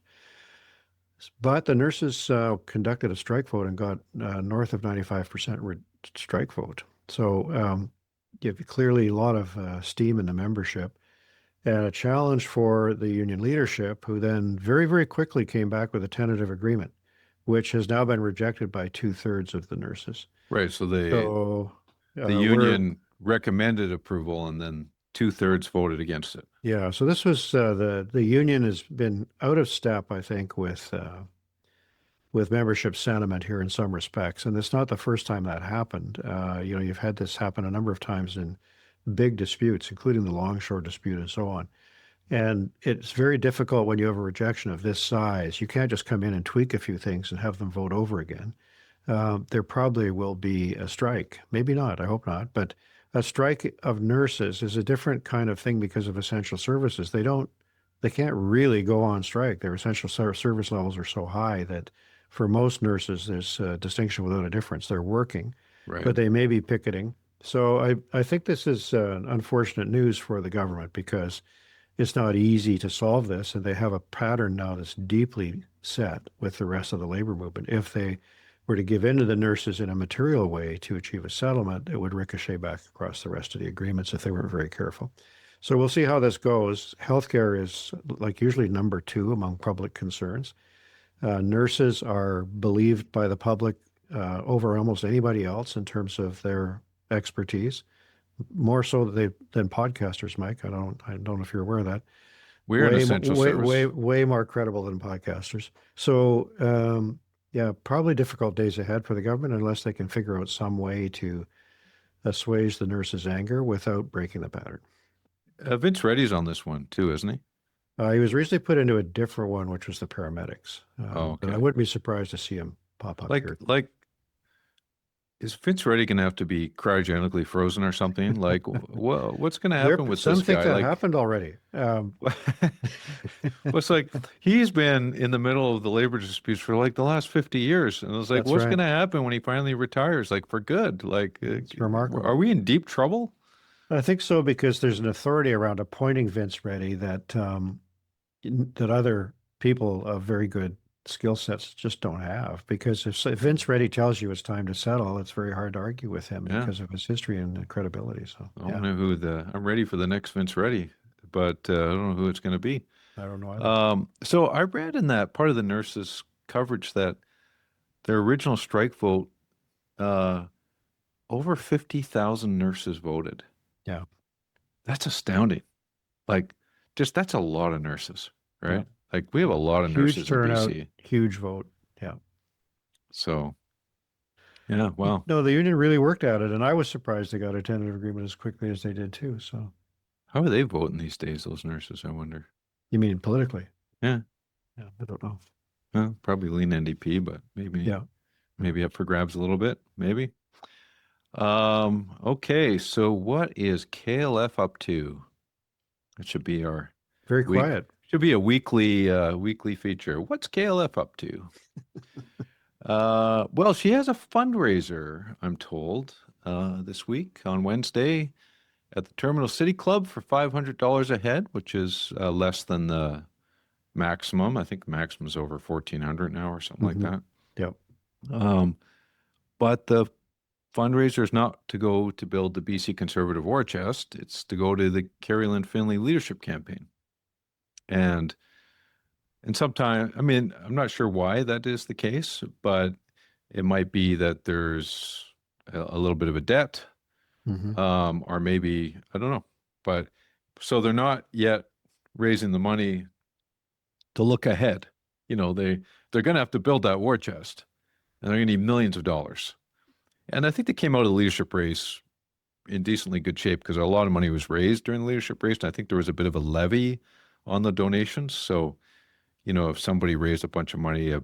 But the nurses conducted a strike vote and got north of 95% strike vote. So you have clearly a lot of steam in the membership and a challenge for the union leadership, who then very, very quickly came back with a tentative agreement, which has now been rejected by 2/3 of the nurses. Right. So So the we're, union recommended approval, and then 2/3 voted against it. yeah, so this was the union has been out of step, I think, with membership sentiment here in some respects, and it's not the first time that happened. You've had this happen a number of times in big disputes, including the longshore dispute and so on. And it's very difficult when you have a rejection of this size. You can't just come in and tweak a few things and have them vote over again. There probably will be a strike. Maybe not. I hope not. But a strike of nurses is a different kind of thing because of essential services. They can't really go on strike. Their essential service levels are so high that for most nurses, there's a distinction without a difference. They're working, Right. but they may be picketing. So I think this is unfortunate news for the government because it's not easy to solve this, and they have a pattern now that's deeply set with the rest of the labor movement. If they were to give in to the nurses in a material way to achieve a settlement, it would ricochet back across the rest of the agreements if they weren't very careful. So we'll see how this goes. Healthcare is, like, usually number 2 among public concerns. Nurses are believed by the public over almost anybody else in terms of their expertise, more so than podcasters, Mike. I don't know if you're aware of that. We're an essential service. Way more credible than podcasters. So yeah, probably difficult days ahead for the government unless they can figure out some way to assuage the nurses' anger without breaking the pattern. Vince Reddy's on this one too, isn't he? He was recently put into a different one, which was the paramedics. But Okay. I wouldn't be surprised to see him pop up here. Is Vince Reddy going to have to be cryogenically frozen or something? Like, what's going to happen with Some this think guy? that Like, happened already. well, it's like he's been in the middle of the labor disputes for like the last 50 years. And I was like, That's what's right. going to happen when he finally retires? Like, for good? Like, It's remarkable. are we in deep trouble? I think so, because there's an authority around appointing Vince Reddy that other people of very good skill sets just don't have. Because if Vince Reddy tells you it's time to settle, it's very hard to argue with him because of his history and credibility. So I don't know who I'm ready for the next Vince Reddy, but I don't know who it's going to be. I don't know either. So I read in that part of the nurses' coverage that their original strike vote, over 50,000 nurses voted. Yeah. That's astounding. Like, that's a lot of nurses, right? Yeah. Like, we have a lot of nurses Huge turnout, in BC. huge vote. Yeah. So, yeah, wow. No, the union really worked at it, and I was surprised they got a tentative agreement as quickly as they did too. So, How are they voting these days, those nurses, I wonder? you mean politically? Yeah. Yeah, I don't know. Well, probably lean NDP, but maybe up for grabs a little bit, maybe. Okay, so what is KLF up to? It should be our Very quiet. Should be a weekly feature. What's KLF up to? Well, she has a fundraiser, I'm told, this week on Wednesday at the Terminal City Club for $500 a head, which is less than the maximum. I think the maximum is over $1,400 now or something like that. Yep. But the fundraiser is not to go to build the BC Conservative War Chest. It's to go to the Carrie Lynn Finley Leadership Campaign. And sometimes, I mean, I'm not sure why that is the case, but it might be that there's a little bit of a debt, or maybe, I don't know. But so they're not yet raising the money to look ahead. You know, they're going to have to build that war chest, and they're going to need millions of dollars. And I think they came out of the leadership race in decently good shape because a lot of money was raised during the leadership race. And I think there was a bit of a levy on the donations. So, if somebody raised a bunch of money, a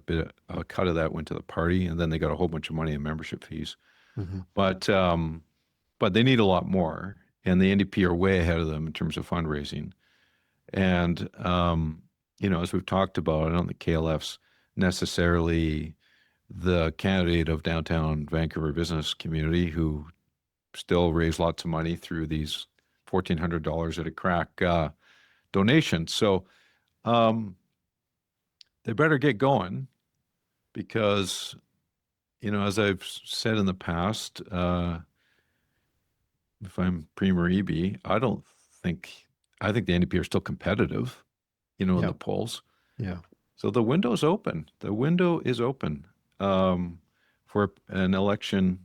cut of that went to the party, and then they got a whole bunch of money in membership fees. Mm-hmm. But they need a lot more, and the NDP are way ahead of them in terms of fundraising. And as we've talked about, I don't think KLF's necessarily the candidate of downtown Vancouver business community who still raise lots of money through these $1,400 at a crack donations. So they better get going because, as I've said in the past, if I'm Premier Eby, I think the NDP are still competitive, in Yeah. the polls. Yeah. So the window's open. The window is open for an election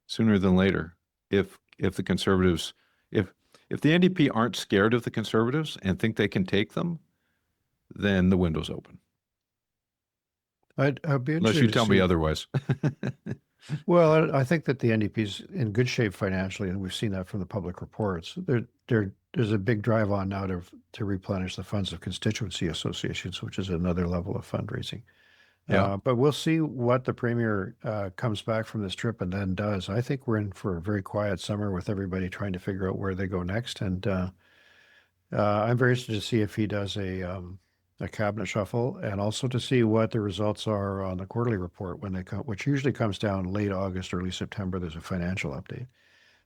sooner than later. If the Conservatives, if the NDP aren't scared of the Conservatives and think they can take them, then the window's open. I'd be interested Unless you to tell see. me otherwise. Well, I think that the NDP's in good shape financially, and we've seen that from the public reports. There's a big drive on now to replenish the funds of constituency associations, which is another level of fundraising. Yeah. But we'll see what the Premier comes back from this trip and then does. I think we're in for a very quiet summer with everybody trying to figure out where they go next. And I'm very interested to see if he does a cabinet shuffle, and also to see what the results are on the quarterly report when they come, which usually comes down late August, early September. There's a financial update.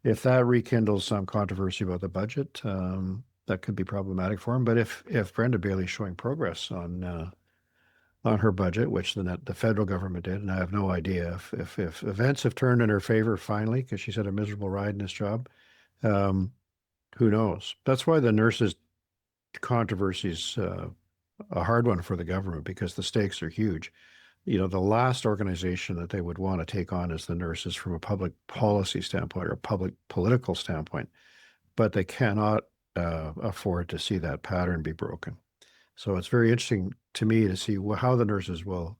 If that rekindles some controversy about the budget, that could be problematic for him. But if Brenda Bailey's showing progress on her budget, which the federal government did, and I have no idea if events have turned in her favor finally, because she's had a miserable ride in this job, who knows? That's why the nurses controversy is a hard one for the government, because the stakes are huge. The last organization that they would want to take on is the nurses from a public policy standpoint or a public political standpoint, but they cannot afford to see that pattern be broken. So it's very interesting to me to see how the nurses will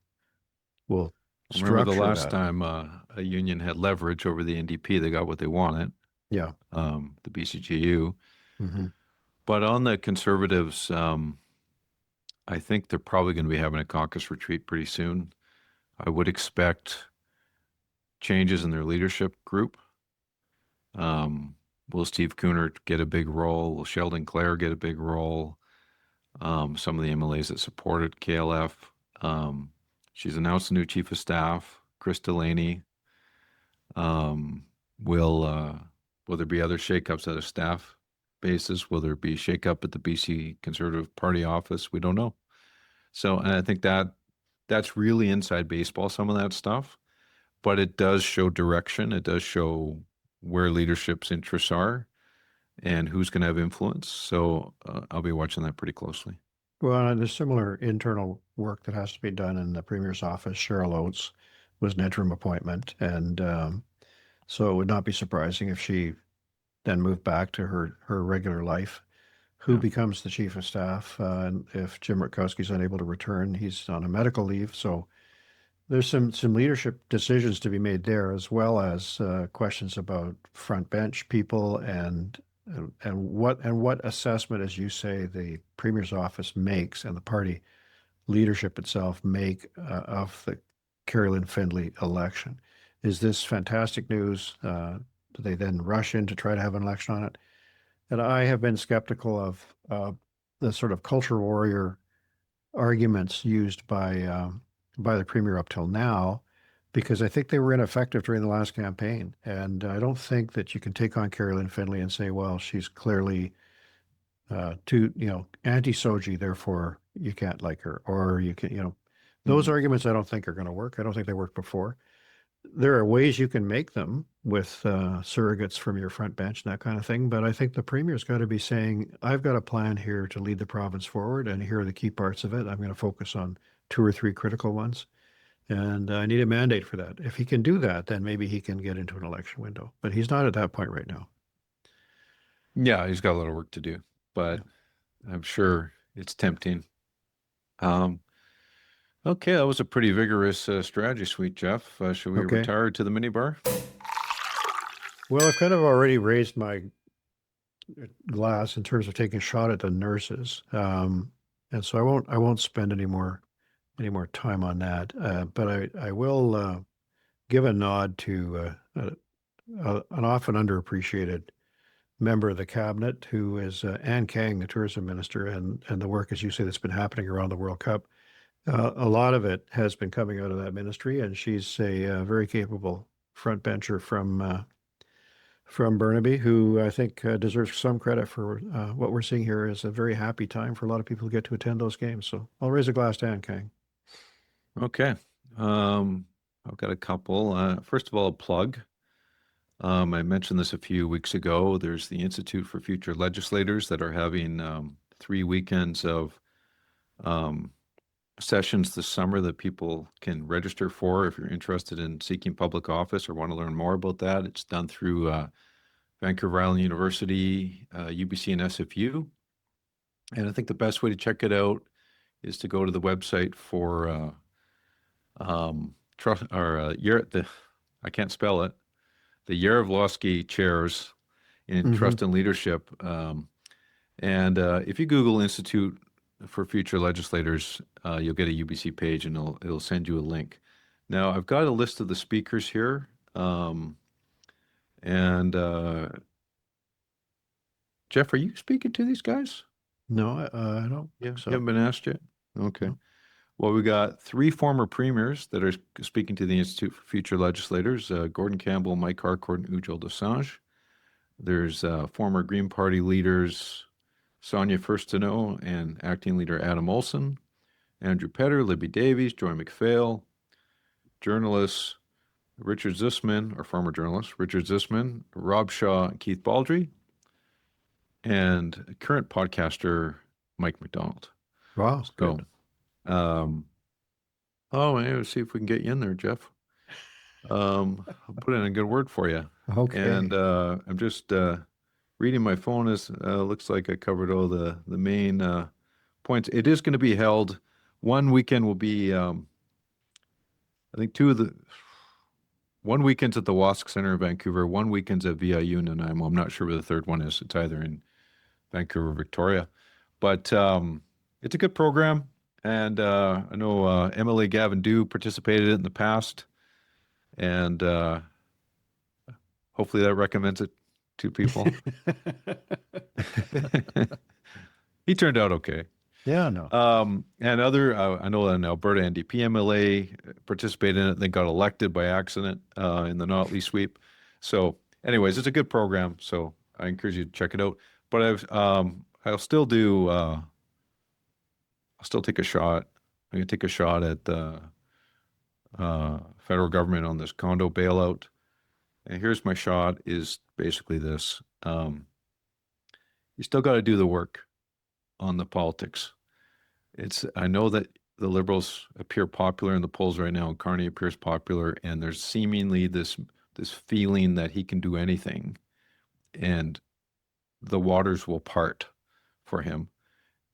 Remember the structure last that. time a union had leverage over the NDP, they got what they wanted, Yeah. the BCGU. Mm-hmm. But on the Conservatives, I think they're probably going to be having a caucus retreat pretty soon. I would expect changes in their leadership group. Will Steve Cooner get a big role? Will Sheldon Clare get a big role? Some of the MLAs that supported KLF. She's announced a new chief of staff, Chris Delaney. Will there be other shakeups at a staff basis? Will there be shakeup at the BC Conservative Party office? We don't know. So, and I think that's really inside baseball, some of that stuff, but it does show direction. It does show where leadership's interests are and who's going to have influence. So I'll be watching that pretty closely. Well, and there's similar internal work that has to be done in the Premier's office. Cheryl Oates was an interim appointment, and so it would not be surprising if she then moved back to her regular life. Who becomes the chief of staff? And if Jim Rutkowski's unable to return, he's on a medical leave. So there's some leadership decisions to be made there, as well as questions about front bench people and what assessment, as you say, the Premier's office makes and the party leadership itself make of the Carrie-Lynne Findlay election. Is this fantastic news? Do they then rush in to try to have an election on it? And I have been skeptical of the sort of culture warrior arguments used by the Premier up till now, because I think they were ineffective during the last campaign. And I don't think that you can take on Carrie-Lynne Findlay and say, well, she's clearly anti-Soji, therefore you can't like her, or you can, those arguments I don't think are going to work. I don't think they worked before. There are ways you can make them with surrogates from your front bench and that kind of thing. But I think the Premier's got to be saying, I've got a plan here to lead the province forward, and here are the key parts of it. I'm going to focus on 2 or 3 critical ones. And I need a mandate for that. If he can do that, then maybe he can get into an election window. But he's not at that point right now. Yeah, he's got a lot of work to do, but I'm sure it's tempting. Okay, that was a pretty vigorous strategy suite, Geoff. Should we retire to the minibar? Well, I've kind of already raised my glass in terms of taking a shot at the nurses. And so I won't spend any more time on that. But I will give a nod to an often underappreciated member of the cabinet, who is Anne Kang, the tourism minister, and the work, as you say, that's been happening around the World Cup. A lot of it has been coming out of that ministry, and she's a very capable front bencher from Burnaby, who I think deserves some credit for what we're seeing here is a very happy time for a lot of people who get to attend those games. So I'll raise a glass to Anne Kang. Okay. I've got a couple. First of all, a plug. I mentioned this a few weeks ago. There's the Institute for Future Legislators that are having 3 weekends of sessions this summer that people can register for if you're interested in seeking public office or want to learn more about that. It's done through Vancouver Island University, UBC, and SFU. And I think the best way to check it out is to go to the website for trust or I can't spell it, the Yarovlovsky chairs in trust and leadership. And if you Google Institute for Future Legislators, you'll get a UBC page, and it'll send you a link. Now, I've got a list of the speakers here, and Geoff, are you speaking to these guys? No, I don't Yeah, think so. you haven't been asked yet? Okay. No. Well, we got 3 former premiers that are speaking to the Institute for Future Legislators, Gordon Campbell, Mike Harcourt, and Ujjal Dosanjh. There's former Green Party leaders Sonia Furstenau and acting leader Adam Olson, Andrew Petter, Libby Davies, Joy McPhail, journalists Richard Zussman, or former journalist Richard Zussman, Rob Shaw, and Keith Baldry, and current podcaster Mike McDonald. Wow, So, good. let's see if we can get you in there, Geoff. I'll put in a good word for you. Okay. And I'm just reading my phone. Looks like I covered all the main points. It is going to be held. One weekend will be, I think one weekend's at the Wask Center in Vancouver. One weekend's at VIU Nanaimo. I'm not sure where the third one is. It's either in Vancouver, Victoria. But it's a good program. And I know MLA Gavin Dew participated in it in the past. And hopefully that recommends it to people. He turned out okay. Yeah, no. And I know an Alberta NDP MLA participated in it. They got elected by accident in the Notley sweep. So, anyways, it's a good program. So I encourage you to check it out. But I'll still take a shot. I'm gonna take a shot at the federal government on this condo bailout. And here's my shot: is basically this. You still got to do the work on the politics. I know that the Liberals appear popular in the polls right now, and Carney appears popular, and there's seemingly this feeling that he can do anything, and the waters will part for him.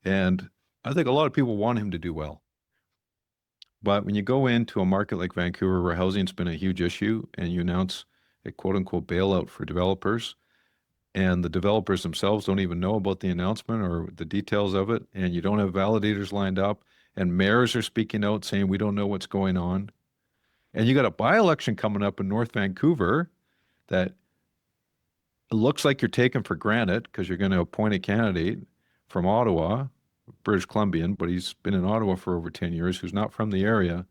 And I think a lot of people want him to do well. But when you go into a market like Vancouver, where housing's been a huge issue, and you announce a quote-unquote bailout for developers, and the developers themselves don't even know about the announcement or the details of it, and you don't have validators lined up, and mayors are speaking out saying we don't know what's going on, and you got a by-election coming up in North Vancouver that it looks like you're taken for granted because you're going to appoint a candidate from Ottawa, British Columbian, but he's been in Ottawa for over 10 years, who's not from the area.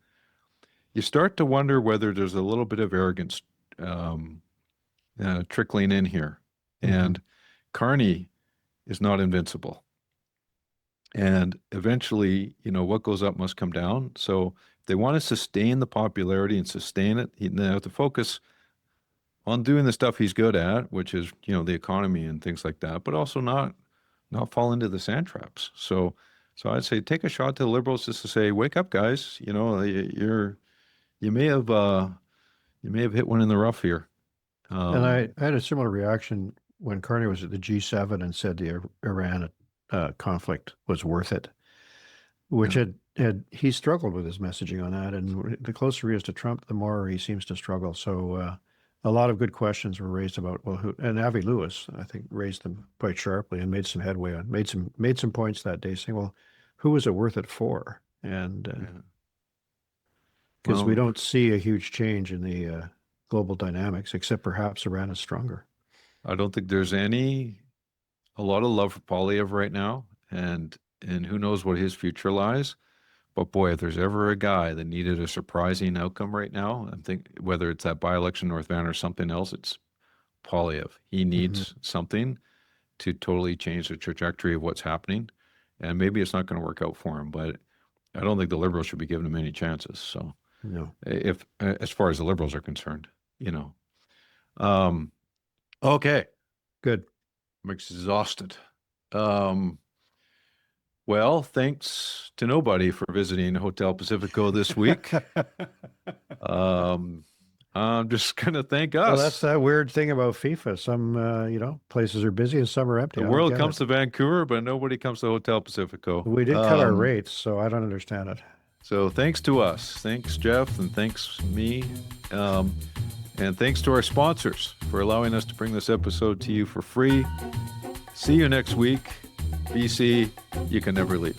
You start to wonder whether there's a little bit of arrogance trickling in here. And Carney is not invincible. And eventually, what goes up must come down. So if they want to sustain the popularity and sustain it, they have to focus on doing the stuff he's good at, which is, the economy and things like that, but also not fall into the sand traps. So I'd say take a shot to the Liberals just to say, wake up, guys. You may have hit one in the rough here. And I had a similar reaction when Carney was at the G7 and said the Iran conflict was worth it, which he struggled with his messaging on that. And the closer he is to Trump, the more he seems to struggle. So a lot of good questions were raised about, and Avi Lewis, I think, raised them quite sharply and made some headway on, made some points that day saying, well, who was it worth it for? And Yeah. because we Well, don't see a huge change in the global dynamics, except perhaps Iran is stronger. I don't think there's a lot of love for Polyev right now, and who knows what his future lies. But boy, if there's ever a guy that needed a surprising outcome right now, I think whether it's that by-election North Van or something else, it's Polyev. He needs something to totally change the trajectory of what's happening. And maybe it's not going to work out for him, but I don't think the Liberals should be giving him any chances. So No. if as far as the Liberals are concerned, okay, Good. I'm exhausted. Well, thanks to nobody for visiting Hotel Pacifico this week. I'm just gonna thank us. Well, that's that weird thing about FIFA. Some, places are busy and some are empty. The I don't world get comes it. to Vancouver, but nobody comes to Hotel Pacifico. We did cut our rates, so I don't understand it. So thanks to us. Thanks, Geoff, and thanks me. And thanks to our sponsors for allowing us to bring this episode to you for free. See you next week. BC, you can never leave.